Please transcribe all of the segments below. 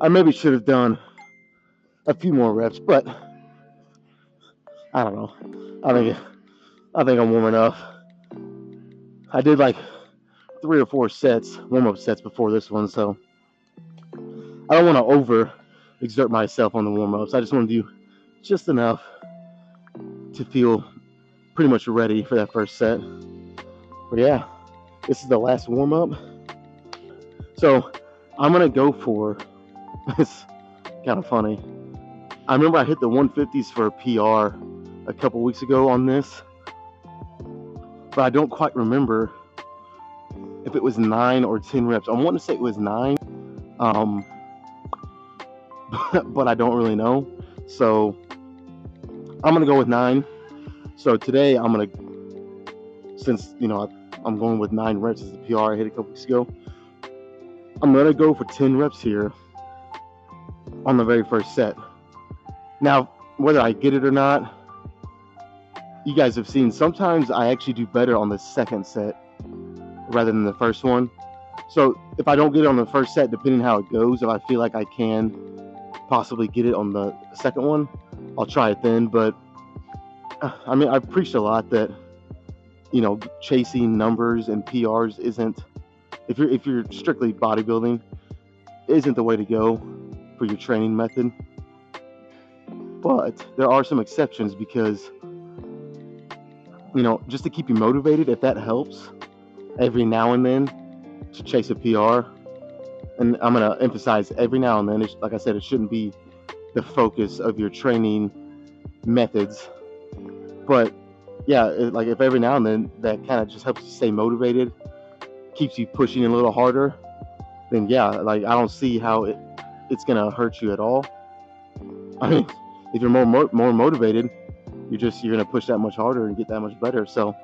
I maybe should have done a few more reps, but I don't know. I think I'm warm enough. I did like 3 or 4 warm-up sets before this one, so I don't want to over exert myself on the warm-ups. I just want to do just enough to feel pretty much ready for that first set. But yeah, this is the last warm-up. So I'm gonna go for it's kind of funny. I remember I hit the 150s for a PR a couple weeks ago on this, but I don't quite remember if it was 9 or 10 reps. I want to say it was 9, but I don't really know. So I'm gonna go with 9. So today since I'm going with 9 reps as the PR I hit a couple weeks ago, I'm gonna go for 10 reps here on the very first set. Now, whether I get it or not, you guys have seen sometimes I actually do better on the second set rather than the first one. So if I don't get it on the first set, depending how it goes, if I feel like I can possibly get it on the second one, I'll try it then. But I mean, I've preached a lot that chasing numbers and PRs isn't, if you're strictly bodybuilding, isn't the way to go for your training method. But there are some exceptions because just to keep you motivated, if that helps every now and then to chase a PR, and I'm going to emphasize every now and then, like I said, it shouldn't be the focus of your training methods, but yeah, like if every now and then that kind of just helps you stay motivated, keeps you pushing a little harder, then yeah, like I don't see how it's going to hurt you at all. I mean, if you're more motivated, you're going to push that much harder and get that much better. So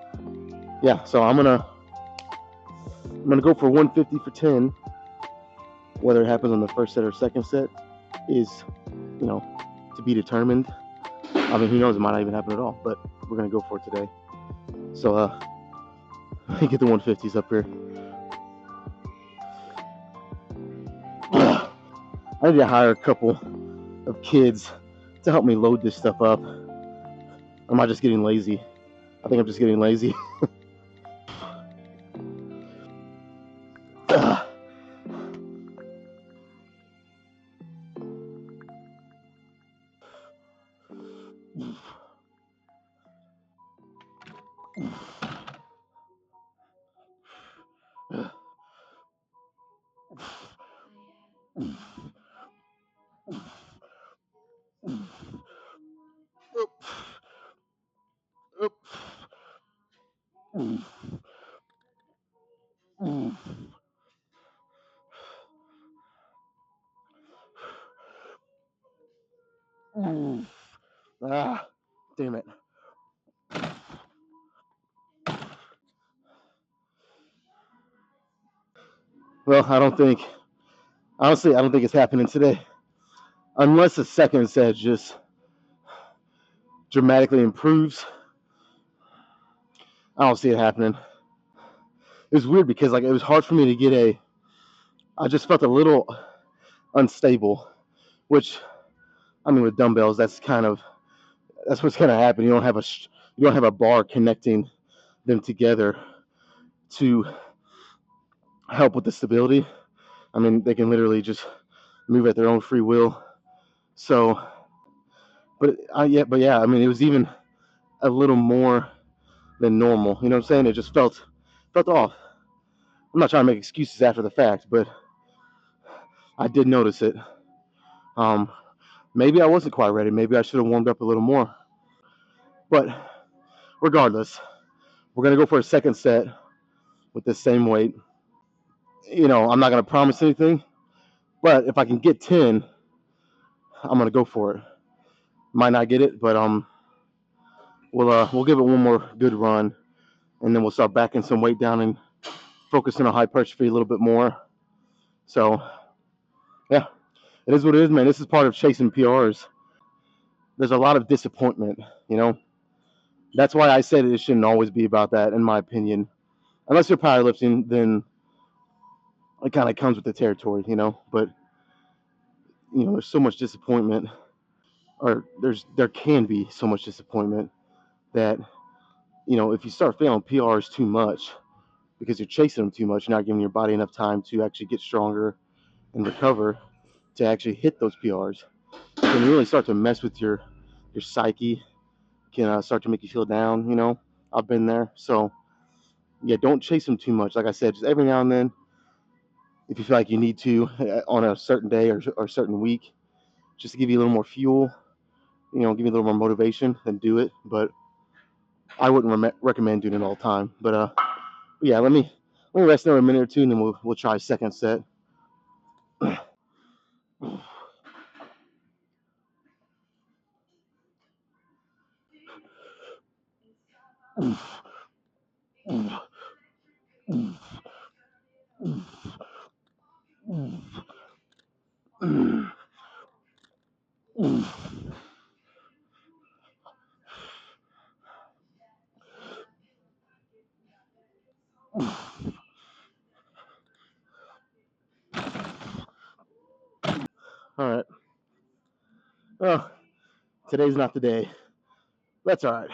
yeah, so I'm going to go for 150 for 10. Whether it happens on the first set or second set is, to be determined. I mean, who knows? It might not even happen at all, but we're going to go for it today. So, let me get the 150s up here. I need to hire a couple of kids to help me load this stuff up. Or am I just getting lazy? I think I'm just getting lazy. Damn it. Well, honestly, I don't think it's happening today. Unless the second set just dramatically improves, I don't see it happening. It was weird because it was hard for me to get I just felt a little unstable, which, I mean, with dumbbells, that's what's gonna happen. You don't have a bar connecting them together to help with the stability. I mean, they can literally just move at their own free will. So, but yeah, I mean, it was even a little more than normal. You know what I'm saying? It just felt off. I'm not trying to make excuses after the fact, but I did notice it. Maybe I wasn't quite ready. Maybe I should have warmed up a little more. But regardless, we're gonna go for a second set with the same weight. I'm not gonna promise anything, but if I can get 10, I'm gonna go for it. Might not get it, but we'll give it one more good run, and then we'll start backing some weight down and focusing on hypertrophy a little bit more. So yeah, it is what it is, man. This is part of chasing PRs. There's a lot of disappointment, That's why I said it shouldn't always be about that, in my opinion. Unless you're powerlifting, then it kind of comes with the territory, you know. But there's so much disappointment, or there can be so much disappointment that if you start failing PRs too much because you're chasing them too much, you're not giving your body enough time to actually get stronger and recover to actually hit those PRs. Can really start to mess with your psyche. Can start to make you feel down. I've been there. So yeah, don't chase them too much. Like I said, just every now and then, if you feel like you need to on a certain day or a certain week, just to give you a little more fuel, give you a little more motivation, then do it. But I wouldn't recommend doing it all the time. But yeah, let me rest there a minute or two, and then we'll try a second set. All right. Well, today's not the day. That's all right.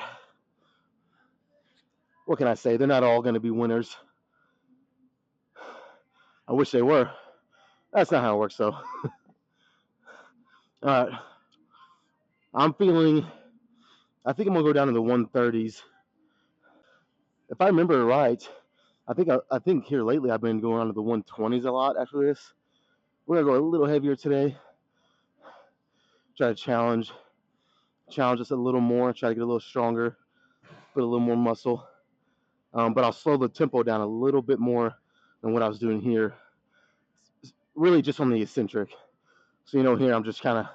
What can I say? They're not all going to be winners. I wish they were. That's not how it works, though. All right. I'm feeling. I think I'm gonna go down to the 130s. If I remember right, I think here lately I've been going on to the 120s a lot after this. We're gonna go a little heavier today. Try to challenge us a little more. Try to get a little stronger, put a little more muscle. But I'll slow the tempo down a little bit more than what I was doing here. Really, just on the eccentric. So here I'm just kind of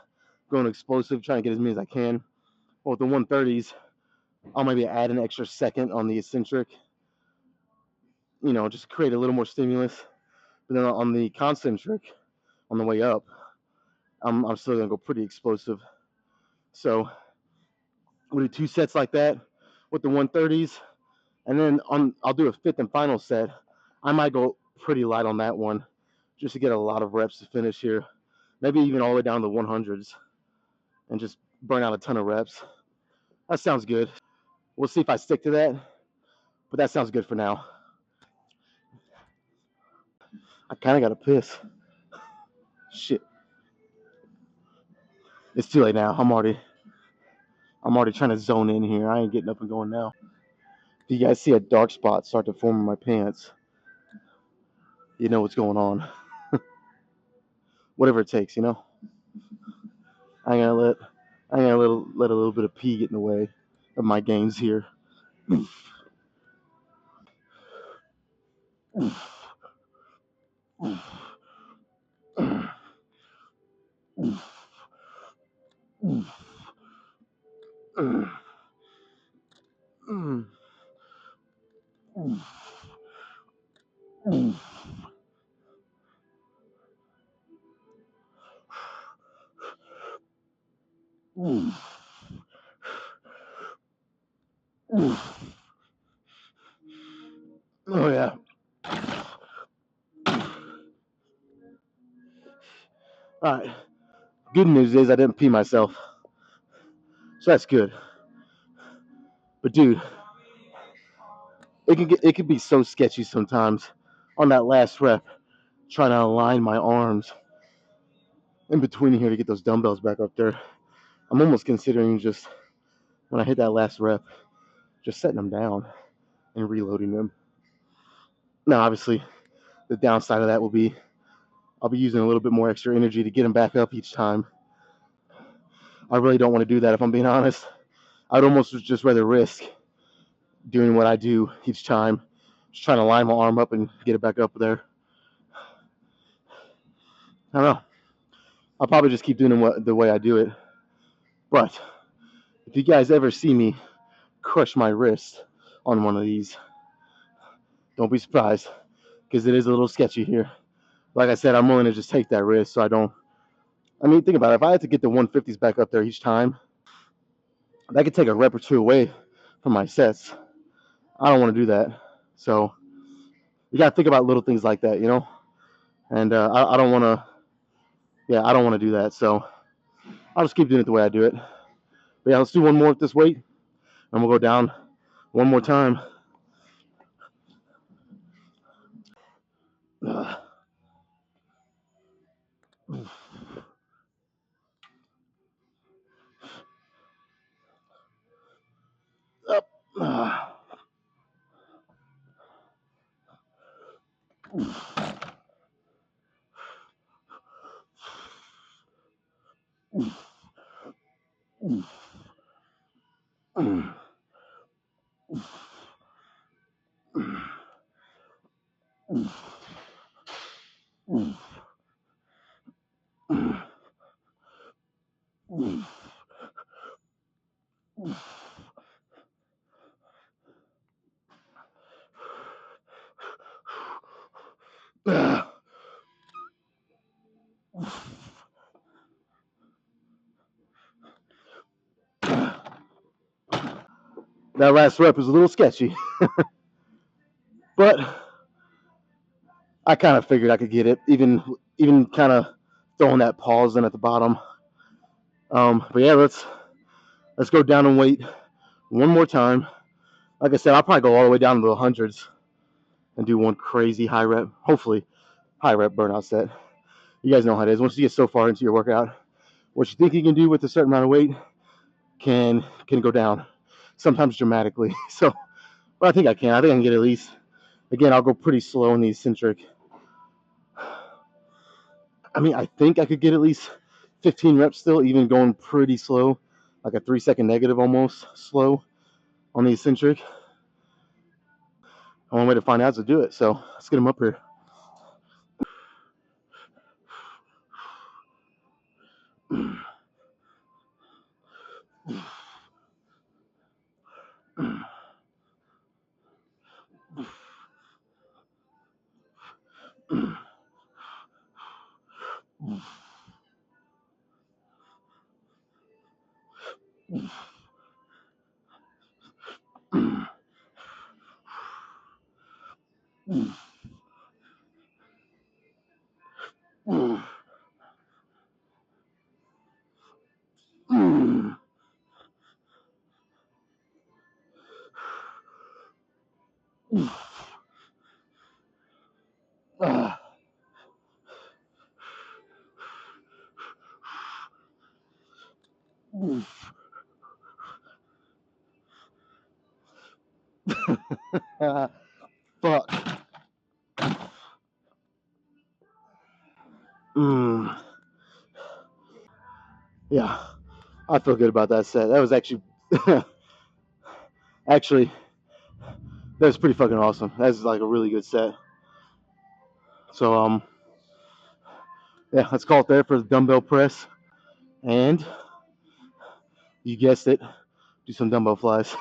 going explosive, trying to get as many as I can. Well, with the 130s, I'll maybe add an extra second on the eccentric. Just create a little more stimulus. But then on the concentric, on the way up, I'm still gonna go pretty explosive. So we'll do 2 sets like that with the 130s, and then I'll do a fifth and final set. I might go pretty light on that one, just to get a lot of reps to finish here. Maybe even all the way down to the 100s, and just burn out a ton of reps. That sounds good. We'll see if I stick to that, but that sounds good for now. I kind of got to piss. Shit, it's too late now. I'm already trying to zone in here. I ain't getting up and going now. If you guys see a dark spot start to form in my pants, you know what's going on. Whatever it takes. I ain't gonna let a little bit of pee get in the way of my gains here. Oh yeah. All right. Good news is I didn't pee myself, so that's good. But dude, it can be so sketchy sometimes on that last rep, trying to align my arms in between here to get those dumbbells back up there. I'm almost considering just when I hit that last rep, just setting them down and reloading them. Now, obviously, the downside of that will be I'll be using a little bit more extra energy to get them back up each time. I really don't want to do that if I'm being honest. I'd almost just rather risk doing what I do each time, just trying to line my arm up and get it back up there. I don't know. I'll probably just keep doing it the way I do it. But if you guys ever see me crush my wrist on one of these, don't be surprised, because it is a little sketchy here. Like I said, I'm willing to just take that risk so I don't. I mean, think about it. If I had to get the 150s back up there each time, that could take a rep or two away from my sets. I don't want to do that. So You got to think about little things like that, you know. And I don't want to. Yeah, I don't want to do that. So I'll just keep doing it the way I do it. But yeah, let's do one more with this weight, and we'll go down one more time. Up. That last rep was a little sketchy, but I kind of figured I could get it, even kind of throwing that pause in at the bottom. But yeah, let's go down and weight one more time. Like I said, I'll probably go all the way down to the hundreds and do one crazy high rep, hopefully high rep burnout set. You guys know how it is. Once you get so far into your workout, what you think you can do with a certain amount of weight can go down, sometimes dramatically. So, but I think I can. I think I can get at least. Again, I'll go pretty slow in the eccentric. I mean, I think I could get at least 15 reps still, even going pretty slow, like a 3 second negative almost slow on the eccentric. One way to find out is to do it. So let's get them up here. Fuck. Yeah, I feel good about that set. That was actually that was pretty fucking awesome. That's like a really good set. So yeah, let's call it there for the dumbbell press, and you guessed it, do some dumbbell flies.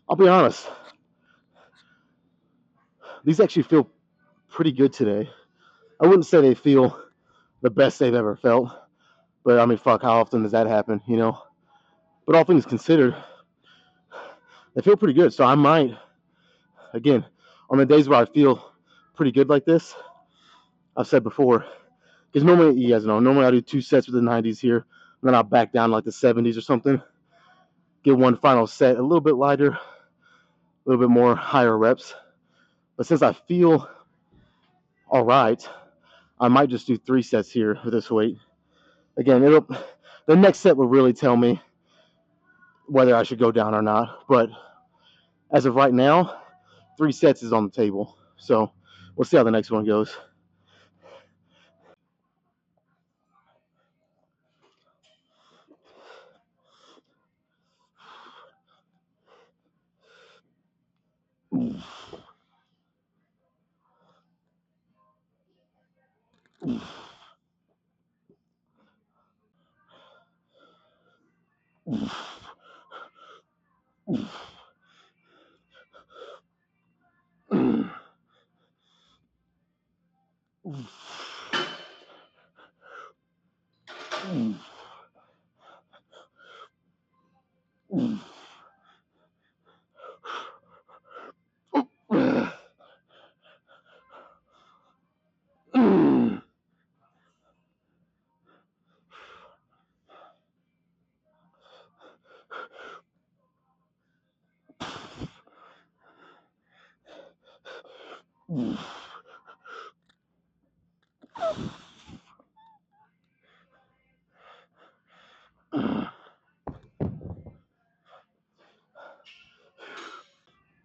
I'll be honest, these actually feel pretty good today. I wouldn't say they feel the best they've ever felt, but I mean, fuck, how often does that happen, you know? But all things considered, they feel pretty good. So I might, again, on the days where I feel pretty good like this, I've said before, because normally, you guys know, normally I do 2 sets with the 90s here, and then I'll back down like the 70s or something, get one final set, a little bit lighter, a little bit more higher reps. But since I feel all right, I might just do 3 sets here with this weight. Again, The next set will really tell me whether I should go down or not. But as of right now, 3 sets is on the table. So we'll see how the next one goes.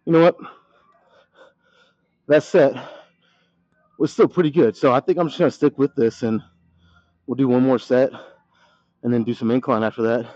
You know what? That set was still pretty good. So I think I'm just gonna stick with this, and we'll do one more set, and then do some incline after that.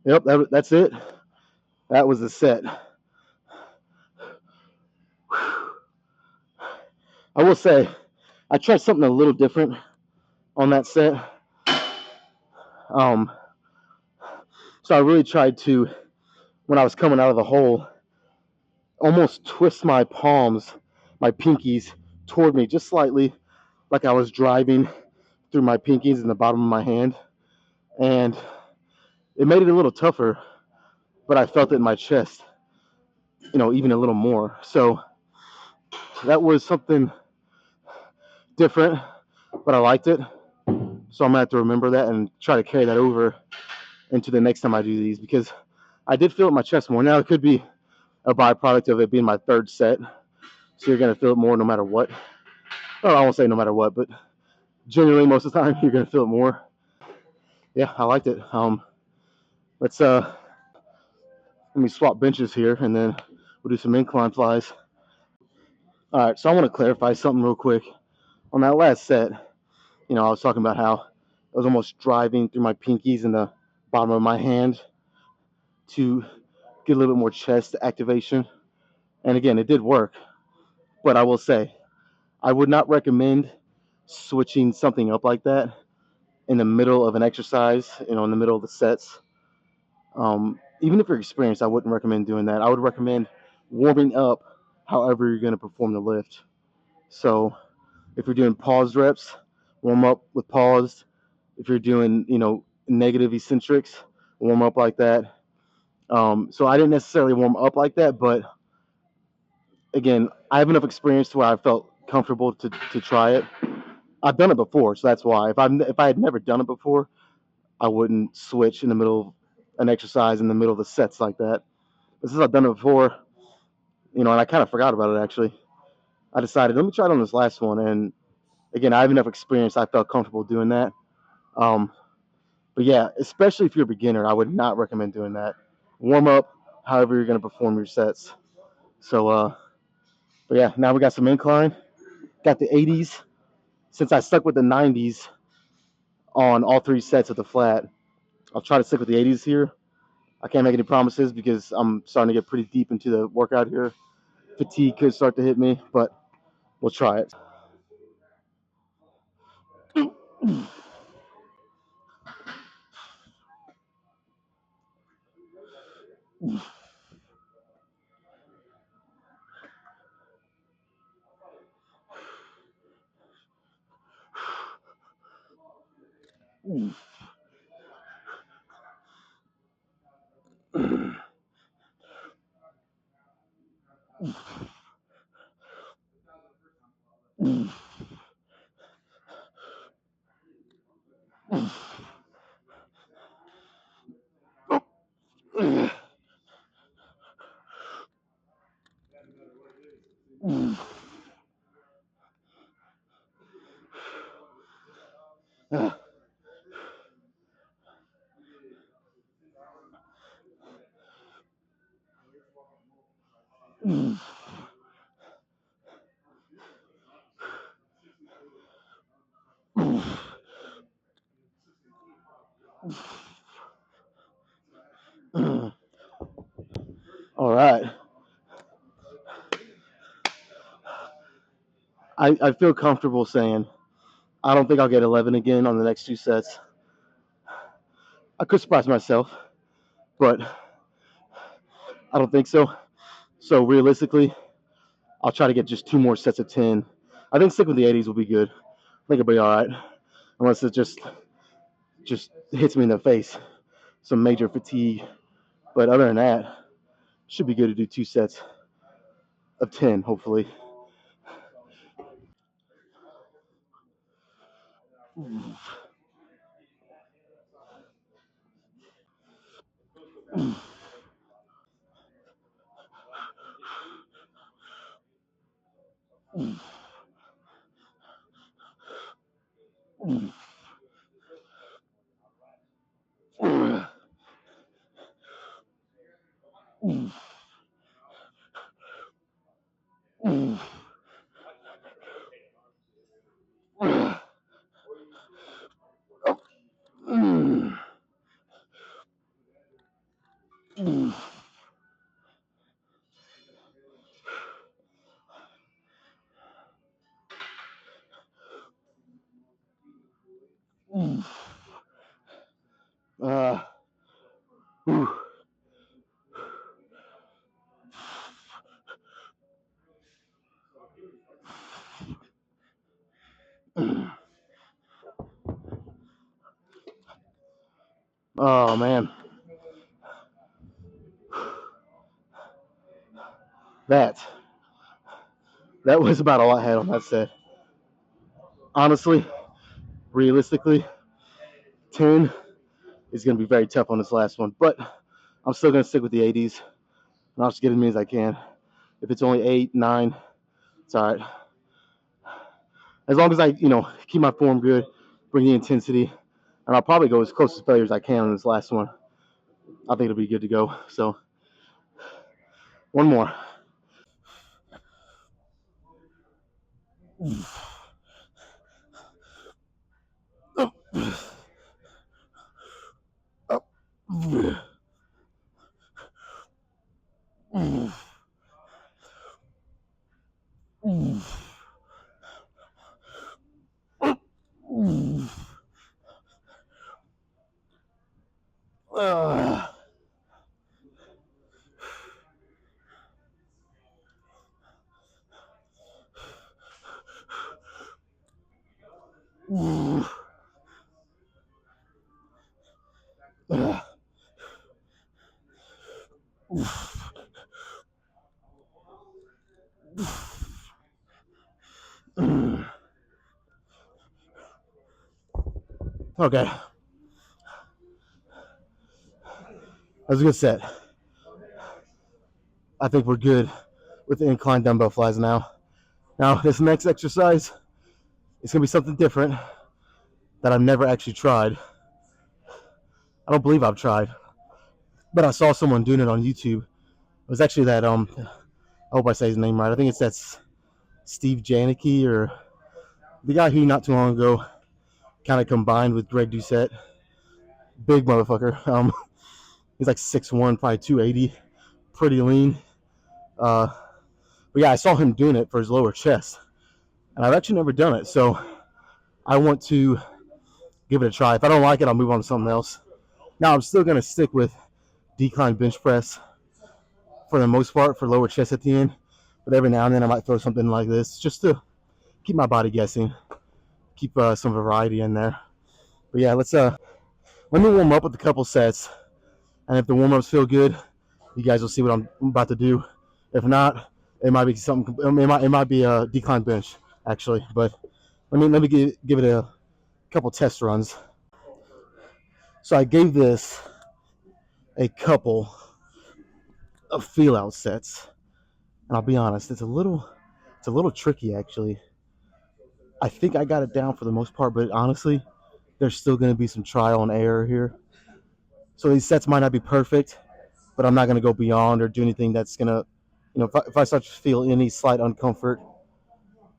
Yep, that's it. That was the set. I will say, I tried something a little different on that set. Um, so I really tried to, when I was coming out of the hole, almost twist my palms, my pinkies, toward me just slightly, like I was driving through my pinkies in the bottom of my hand. And it made it a little tougher, but I felt it in my chest, even a little more. So that was something different, but I liked it. So I'm gonna have to remember that and try to carry that over into the next time I do these, because I did feel it in my chest more. Now it could be a byproduct of it being my third set, so you're gonna feel it more no matter what. Well, I won't say no matter what, but generally most of the time you're gonna feel it more. Yeah, I liked it. Let's let me swap benches here, and then we'll do some incline flies. All right, so I want to clarify something real quick. On that last set, I was talking about how I was almost driving through my pinkies and the bottom of my hand to get a little bit more chest activation. And again, it did work, but I will say I would not recommend switching something up like that in the middle of an exercise, in the middle of the sets. Even if you're experienced, I wouldn't recommend doing that. I would recommend warming up however you're going to perform the lift. So if you're doing paused reps, warm up with paused. If you're doing, negative eccentrics, warm up like that. So I didn't necessarily warm up like that, but again, I have enough experience to where I felt comfortable to try it. I've done it before, so that's why. If I had never done it before, I wouldn't switch in the middle of an exercise in the middle of the sets like that. But since I've done it before, and I kind of forgot about it actually, I decided let me try it on this last one. And again, I have enough experience. I felt comfortable doing that. Um, but yeah, especially if you're a beginner, I would not recommend doing that. Warm up, however you're going to perform your sets. So, but yeah, now we got some incline. got the 80s. Since I stuck with the 90s on all 3 sets of the flat, I'll try to stick with the 80s here. I can't make any promises because I'm starting to get pretty deep into the workout here. Fatigue could start to hit me, but we'll try it. All right. I feel comfortable saying I don't think I'll get 11 again on the next 2 sets. I could surprise myself, but I don't think so. So realistically, I'll try to get just 2 more sets of 10. I think stick with the 80s will be good. I think it'll be all right, unless it just hits me in the face, some major fatigue. But other than that, should be good to do 2 sets of 10, hopefully. Oh man, that was about all I had on that set. Honestly, realistically, 10 is going to be very tough on this last one, but I'm still going to stick with the 80s, and I'll just get as many as I can. If it's only 8, 9, it's all right. As long as I, keep my form good, bring the intensity, and I'll probably go as close to failure as I can on this last one. I think it'll be good to go. So, one more. Okay. That was a good set. I think we're good with the incline dumbbell flies now. Now, this next exercise is going to be something different that I've never actually tried. I don't believe I've tried, but I saw someone doing it on YouTube. It was actually that, I hope I say his name right. I think it's that Steve Janicki, or the guy who not too long ago kind of combined with Greg Doucette. Big motherfucker. He's like 6'1", probably 280, pretty lean. But yeah, I saw him doing it for his lower chest, and I've actually never done it, so I want to give it a try. If I don't like it, I'll move on to something else. Now, I'm still going to stick with decline bench press for the most part for lower chest at the end, but every now and then I might throw something like this just to keep my body guessing, keep some variety in there. But yeah, let me warm up with a couple sets, and if the warm-ups feel good, you guys will see what I'm about to do. If not, it might be something. It might be a decline bench actually. But let me give it a couple test runs. So I gave this a couple of feel out sets, and I'll be honest, it's a little tricky actually. I think I got it down for the most part, but honestly, there's still going to be some trial and error here. So these sets might not be perfect, but I'm not going to go beyond or do anything that's going to, if I start to feel any slight uncomfort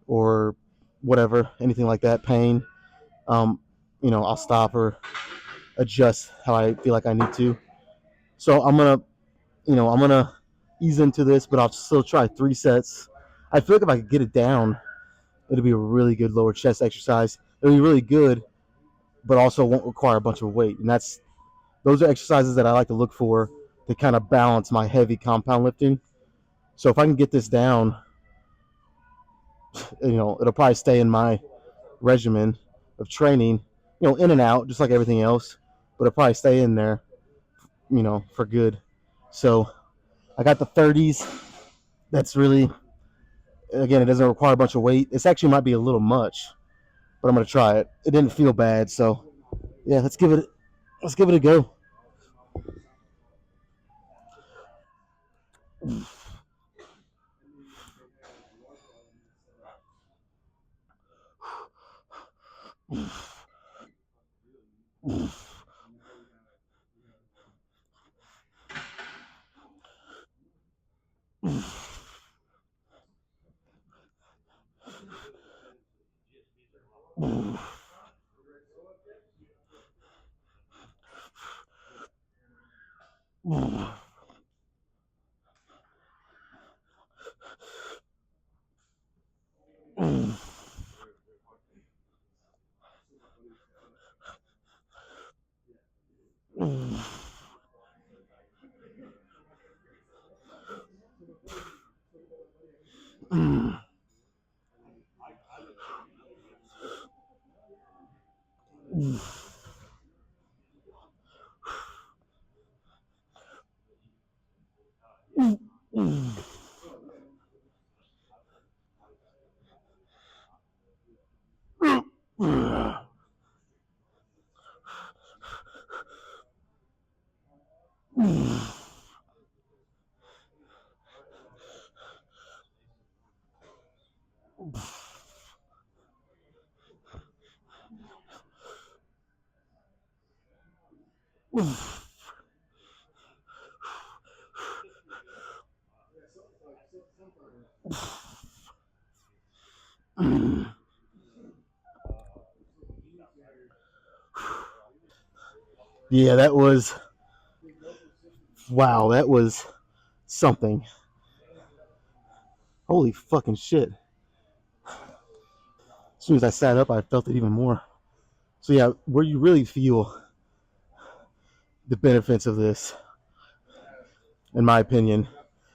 or whatever, anything like that, pain, I'll stop or adjust how I feel like I need to. So I'm gonna ease into this, but I'll still try 3 sets. I feel like if I could get it down, it'll be a really good lower chest exercise. It'll be really good, but also won't require a bunch of weight. And those are exercises that I like to look for to kind of balance my heavy compound lifting. So if I can get this down, it'll probably stay in my regimen of training, in and out, just like everything else, but it'll probably stay in there, for good. So I got the 30s. That's really, again, it doesn't require a bunch of weight. This actually might be a little much, but I'm going to try it. It didn't feel bad. So yeah, let's give it a go. Yeah, that was wow. That was something. Holy fucking shit. As soon as I sat up, I felt it even more. So yeah, where you really feel the benefits of this, in my opinion,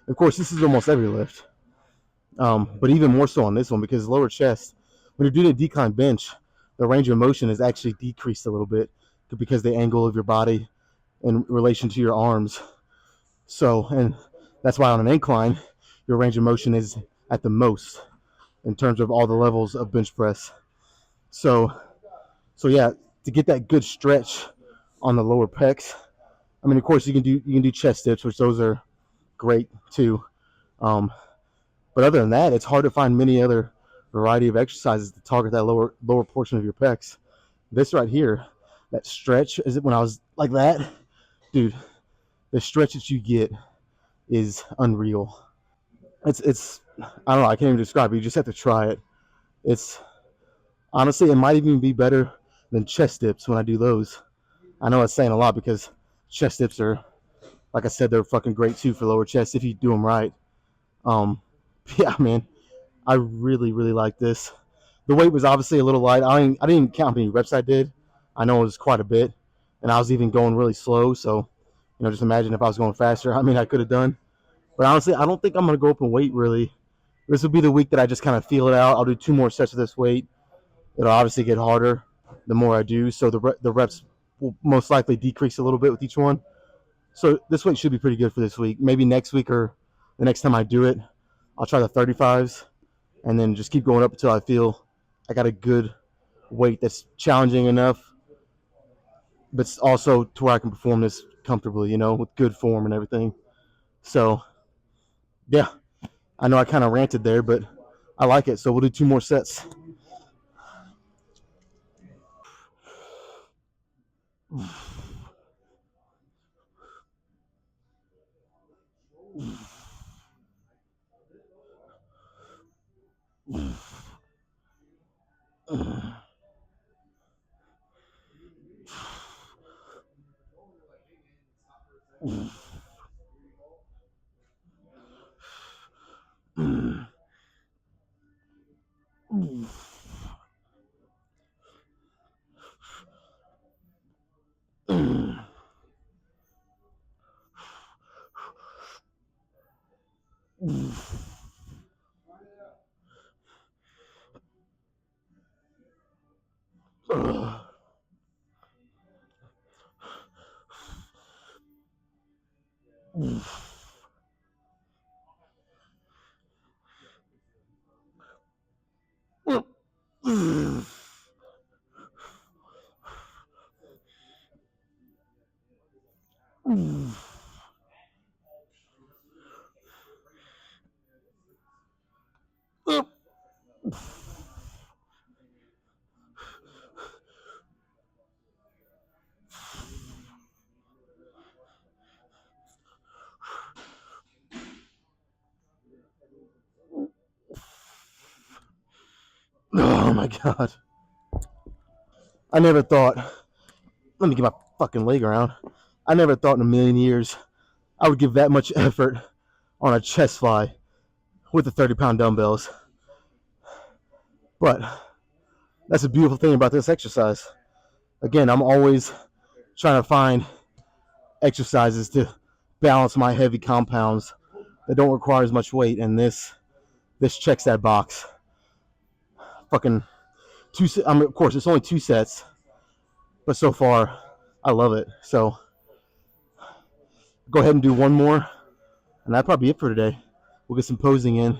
of course, this is almost every lift, but even more so on this one because lower chest, when you're doing a decline bench, the range of motion is actually decreased a little bit because the angle of your body in relation to your arms. So, and that's why on an incline, your range of motion is at the most in terms of all the levels of bench press. So yeah, to get that good stretch on the lower pecs. I mean, of course, you can do chest dips, which those are great too. But other than that, it's hard to find many other variety of exercises to target that lower portion of your pecs. This right here, that stretch, is it when I was like that, dude? The stretch that you get is unreal. It's I don't know. I can't even describe it. You just have to try it. It's honestly, it might even be better than chest dips when I do those. I know it's saying a lot because chest dips are, like I said, they're fucking great too for lower chest if you do them right. Um, yeah, man, I really really like this. The weight was obviously a little light. I didn't even count how many reps I did. I know it was quite a bit, and I was even going really slow. So, just imagine if I was going faster. I mean, I could have done. But honestly, I don't think I'm gonna go up in weight really. This will be the week that I just kind of feel it out. I'll do 2 more sets of this weight. It'll obviously get harder the more I do, so the reps will most likely decrease a little bit with each one. So this weight should be pretty good for this week. Maybe next week or the next time I do it, I'll try the 35s and then just keep going up until I feel I got a good weight that's challenging enough, but also to where I can perform this comfortably, with good form and everything. So yeah, I know I kind of ranted there, but I like it. So we'll do 2 more sets. Oh my god. I never thought, let me get my fucking leg around. I never thought in a million years I would give that much effort on a chest fly with the 30-pound dumbbells. But that's a beautiful thing about this exercise. Again, I'm always trying to find exercises to balance my heavy compounds that don't require as much weight, and this checks that box. Fucking two. I mean, of course, it's only 2 sets, but so far, I love it. So go ahead and do one more, and that'll probably be it for today. We'll get some posing in.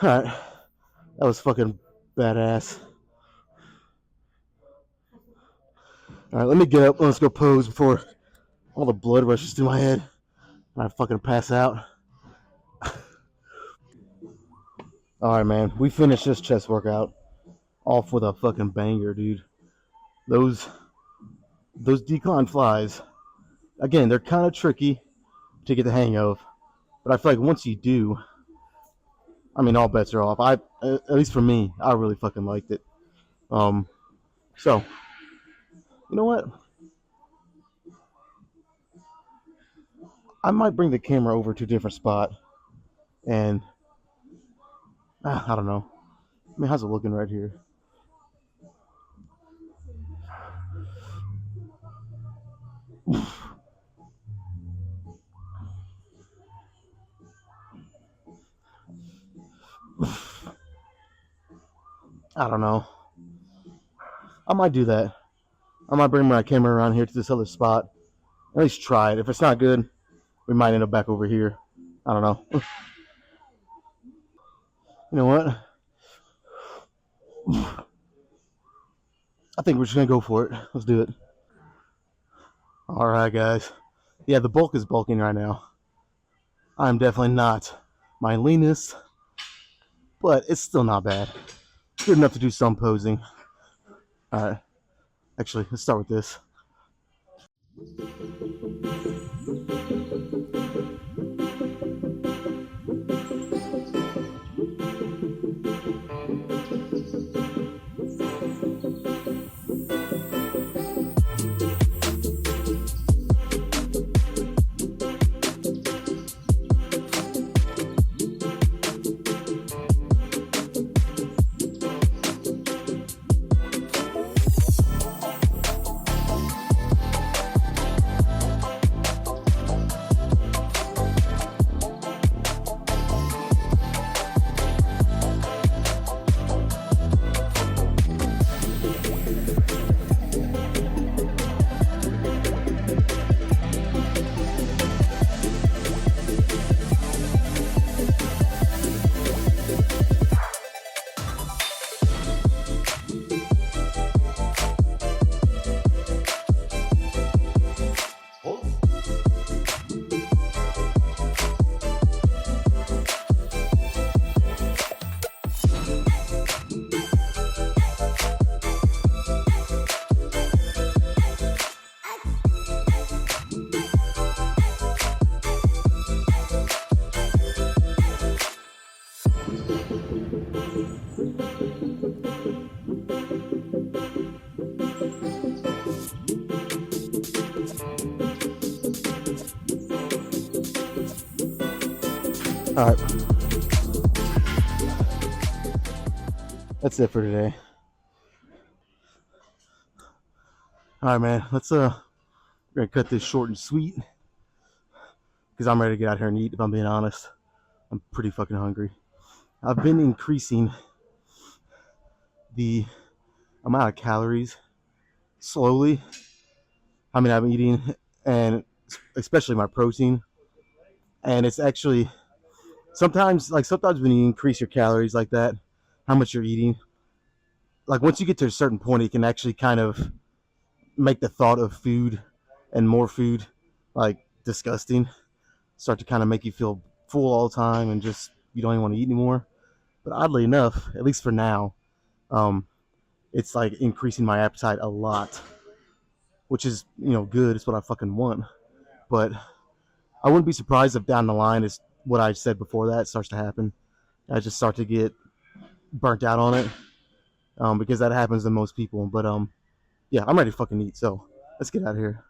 Alright, that was fucking badass. All right, let me get up. Let's go pose before all the blood rushes through my head and I fucking pass out. All right, man. We finished this chest workout off with a fucking banger, dude. Those decline flies, again, they're kind of tricky to get the hang of, but I feel like once you do, I mean, all bets are off. At least for me, I really fucking liked it. So you know what? I might bring the camera over to a different spot, and I don't know. I mean, how's it looking right here? I don't know. I might do that. I might bring my camera around here to this other spot. At least try it. If it's not good, we might end up back over here. I don't know. You know what? I think we're just gonna go for it. Let's do it. All right, guys. Yeah, the bulk is bulking right now. I'm definitely not my leanest, but it's still not bad. Good enough to do some posing. All right. Actually, let's start with this. All right. That's it for today. All right, man. We're gonna cut this short and sweet because I'm ready to get out here and eat. If I'm being honest, I'm pretty fucking hungry. I've been increasing the amount of calories slowly. I mean, I'm eating, and especially my protein. And it's actually sometimes when you increase your calories like that, how much you're eating, like once you get to a certain point, it can actually kind of make the thought of food and more food like disgusting. Start to kind of make you feel full all the time and just you don't even want to eat anymore. But oddly enough, at least for now, it's like increasing my appetite a lot, which is good. It's what I fucking want. But I wouldn't be surprised if down the line is what I said before that starts to happen. I just start to get burnt out on it, because that happens to most people. But yeah, I'm ready to fucking eat. So let's get out of here.